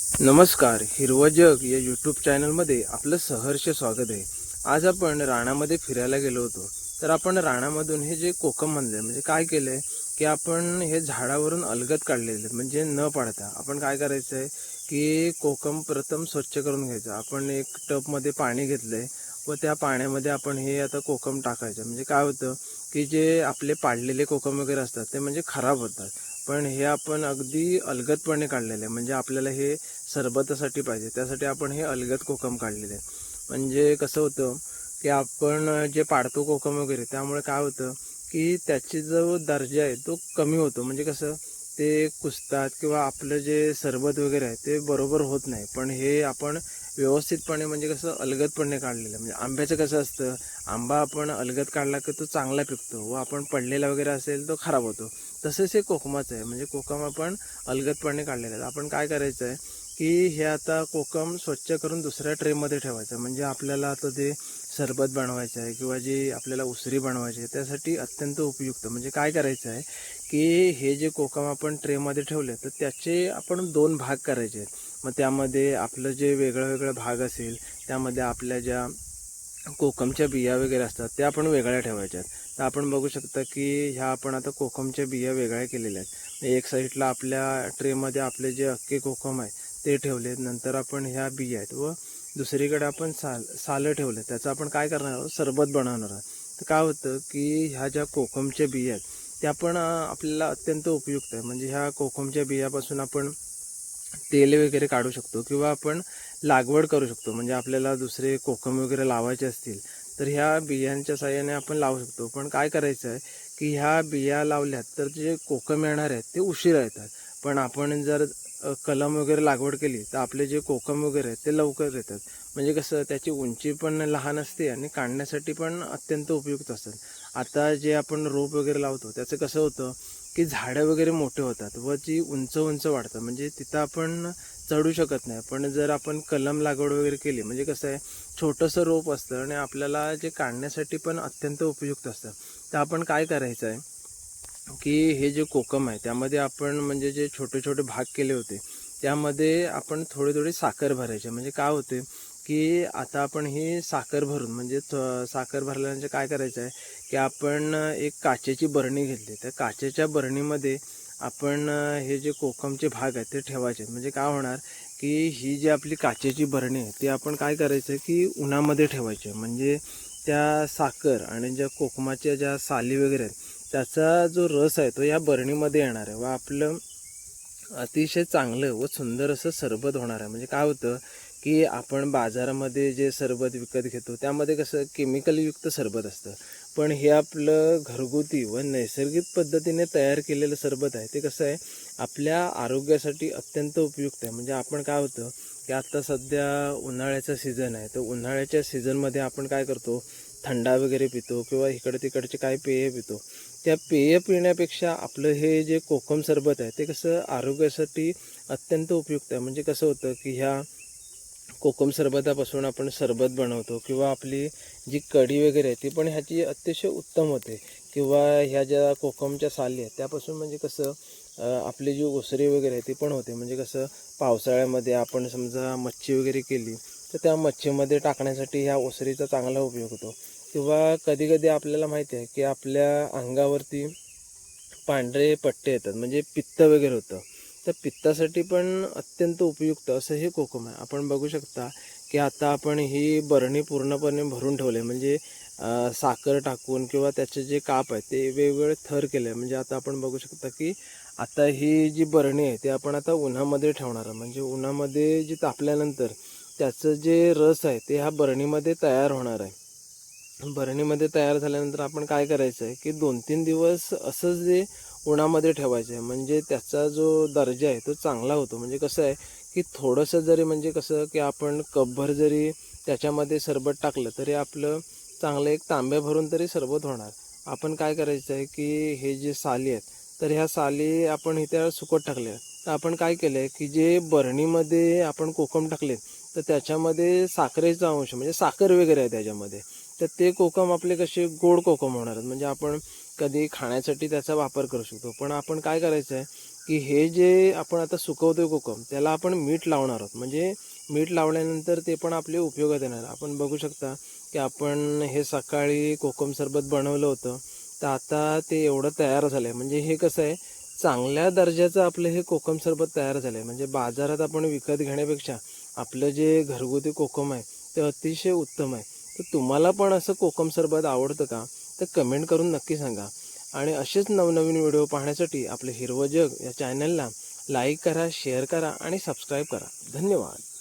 नमस्कार, हिरवं जग या यूट्यूब चॅनलमध्ये आपलं सहर्ष स्वागत आहे. आज आपण रानामध्ये फिरायला गेलो होतो. तर आपण रानामधून हे जे कोकम आणले म्हणजे काय केलंय की आपण हे झाडावरून अलगद काढलेले म्हणजे न पाडता आपण काय करायचं आहे की कोकम प्रथम स्वच्छ करून घ्यायचं. आपण एक टबमध्ये पाणी घेतलंय व त्या पाण्यामध्ये आपण हे आता कोकम टाकायचं. म्हणजे काय होतं की जे आपले पाडलेले कोकम वगैरे असतात ते म्हणजे खराब होतात. पण हे आपण अगदी अलगदपणे काढलेले आहे. म्हणजे आपल्याला हे सरबतासाठी पाहिजे त्यासाठी आपण हे अलगद कोकम काढलेले आहे. म्हणजे कसं होतं की आपण जे पाडतो कोकम वगैरे त्यामुळे काय होतं की त्याची जो दर्जा आहे तो कमी होतो. म्हणजे कसं ते कुजतात किंवा आपलं जे सरबत वगैरे आहे ते बरोबर होत नाही. पण हे आपण व्यवस्थितपणे म्हणजे कसं अलगदपणे काढलेलं आहे. म्हणजे आंब्याचं कसं असतं, आंबा आपण अलगद काढला की तो चांगला पिकतो व आपण पडलेला वगैरे असेल तो खराब होतो. तसंच हे कोकमाचं आहे. म्हणजे कोकम आपण अलगदपणे काढलेलं आहे. आपण काय करायचं आहे की हे आता कोकम स्वच्छ करून दुसऱ्या ट्रेमध्ये ठेवायचं. म्हणजे आपल्याला आता ते सरबत बनवायचं आहे किंवा जे आपल्याला उसरी बनवायची आहे त्यासाठी अत्यंत उपयुक्त. म्हणजे काय करायचं आहे की हे जे कोकम आपण ट्रेमध्ये ठेवले तर त्याचे आपण 2 भाग करायचे आहेत. मग त्यामध्ये आपलं जे वेगळं वेगळं भाग असेल त्यामध्ये आपल्या ज्या कोकमच्या बिया वगैरे असतात त्या आपण वेगळ्या ठेवायच्या आहेत. तर आपण बघू शकता की ह्या आपण आता कोकमच्या बिया वेगळ्या केलेल्या आहेत. एक साईडला आपल्या ट्रेमध्ये आपले जे अख्खे कोकम आहे ते ठेवले. नंतर आपण ह्या बिया आहेत व दुसरीकडे आपण सालं ठेवलं. त्याचं आपण काय करणार आहोत, सरबत बनवणार आहोत. तर काय होतं की ह्या ज्या कोकमच्या बिया आहेत त्या पण आपल्याला अत्यंत उपयुक्त आहे. म्हणजे ह्या कोकमच्या बियापासून आपण तेल वगैरे काढू शकतो किंवा आपण लागवड करू शकतो. म्हणजे आपल्याला दुसरे कोकम वगैरे लावायचे असतील तर ह्या बियांच्या साहाय्याने आपण लावू शकतो. पण काय करायचं आहे की ह्या बिया लावल्यात तर जे कोकम येणार आहेत ते उशिरा येतात. पण आपण जर कलम वगैरे लागवड केली तर आपले जे कोकम वगैरे आहेत ते लवकर येतात. म्हणजे कसं त्याची उंची पण लहान असते आणि काढण्यासाठी पण अत्यंत उपयुक्त असतात. आता जे आपण रोप वगैरे लावतो त्याचं कसं होतं की झाडं वगैरे मोठे होतात व जी उंच उंच वाढतं. म्हणजे तिथं आपण चढू शकत नाही. पण जर आपण कलम लागवड वगैरे केली म्हणजे कसं आहे छोटंसं रोप असतं आणि आपल्याला जे काढण्यासाठी पण अत्यंत उपयुक्त असतं. तर आपण काय करायचं आहे की हे जे कोकम आहे त्यामध्ये आपण म्हणजे जे छोटे छोटे भाग केले होते त्यामध्ये आपण थोडी थोडी साखर भरायची. म्हणजे काय होते की आता आपण ही साखर भरून म्हणजे साखर भरल्यानंतर काय करायचं आहे की आपण एक काचेची बरणी घेतली. त्या काचेच्या बरणीमध्ये आपण हे जे कोकमचे भाग आहेत ते ठेवायचे. म्हणजे काय होणार की ही जी आपली काचेची बरणी आहे ती आपण काय करायचं की उन्हामध्ये ठेवायची. म्हणजे त्या साखर आणि ज्या कोकमाच्या ज्या साली वगैरे आहेत त्याचा जो रस आहे तो या बरणीमध्ये येणार आहे व आपलं अतिशय चांगलं व सुंदर असं सरबत होणार आहे. म्हणजे काय होतं की आपण बाजारामध्ये जे सरबत विकत घेतो त्यामध्ये कसं केमिकलयुक्त सरबत असतं. पण हे आपलं घरगुती व नैसर्गिक पद्धतीने तयार केलेलं सरबत आहे ते कसं आहे आपल्या आरोग्यासाठी अत्यंत उपयुक्त आहे. म्हणजे आपण काय होतं की आता सध्या उन्हाळ्याचा सीझन आहे तर उन्हाळ्याच्या सीझनमध्ये आपण काय करतो थंडा वगैरे पितो किंवा इकडे तिकडचे काय पेय पितो. त्या पेय पिण्यापेक्षा आपलं हे जे कोकम सरबत आहे ते कसं आरोग्यासाठी अत्यंत उपयुक्त आहे. म्हणजे कसं होतं की ह्या कोकम सरबतापासून आपण सरबत बनवतो किंवा आपली जी कढी वगैरे आहे ती पण ह्याची अतिशय उत्तम होते. किंवा ह्या ज्या कोकमच्या साली आहेत त्यापासून म्हणजे कसं आपली जी उसरी वगैरे आहे ती पण होते. म्हणजे कसं पावसाळ्यामध्ये आपण समजा मच्छी वगैरे केली तर त्या मच्छीमध्ये टाकण्यासाठी ह्या उसरीचा चांगला उपयोग होतो. किंवा कधी कधी आपल्याला माहिती आहे की आपल्या अंगावरती पांढरे पट्टे येतात म्हणजे पित्त वगैरे होतं. तर पित्तासाठी पण अत्यंत उपयुक्त असं हे कोकम आहे. आपण बघू शकता की आता आपण ही बरणी पूर्णपणे भरून ठेवले. म्हणजे साखर टाकून किंवा त्याचे जे काप आहे ते वेगवेगळे थर केले. म्हणजे आता आपण बघू शकता की आता ही जी बरणी आहे ते आपण आता उन्हामध्ये ठेवणार आहे. म्हणजे उन्हामध्ये जी तापल्यानंतर त्याचं जे रस आहे ते ह्या बरणीमध्ये तयार होणार आहे. बरणीमध्ये तयार झाल्यानंतर आपण काय करायचं आहे की 2-3 दिवस असंच जे उन्हामध्ये ठेवायचं आहे. म्हणजे त्याचा जो दर्जा आहे तो चांगला होतो. म्हणजे कसं आहे की थोडंसं जरी म्हणजे कसं की आपण कपभर जरी त्याच्यामध्ये सरबत टाकलं तरी आपलं चांगलं एक तांब्या भरून तरी सरबत होणार. आपण काय करायचं आहे की हे जे साली आहेत तर ह्या साली आपण इथे सुकत टाकल्या. तर आपण काय केलं आहे की जे बरणीमध्ये आपण कोकम टाकले तर त्याच्यामध्ये साखरेचा अंश म्हणजे साखर वगैरे आहे त्याच्यामध्ये. तर ते कोकम आपले कसे गोड कोकम होणार आहेत. म्हणजे आपण कधी खाण्यासाठी त्याचा वापर करू शकतो. पण आपण काय करायचं आहे की हे जे आपण आता सुकवतोय कोकम त्याला आपण मीठ लावणार आहोत. म्हणजे मीठ लावल्यानंतर ते पण आपले उपयोगात येणार. आपण बघू शकता की आपण हे सकाळी कोकम सरबत बनवलं होतं, तर आता ते एवढं तयार झालं आहे. म्हणजे हे कसं आहे, चांगल्या दर्जाचं आपलं हे कोकम सरबत तयार झालं आहे. म्हणजे बाजारात आपण विकत घेण्यापेक्षा आपलं जे घरगुती कोकम आहे ते अतिशय उत्तम आहे. तर तुम्हाला पण असं कोकम सरबत आवडतं का? तर कमेंट करून नक्की सांगा. आणि असेच नवनवीन व्हिडिओ पाहण्यासाठी आपलं हिरवं जग या चॅनलला लाईक करा, शेअर करा आणि सबस्क्राईब करा. धन्यवाद.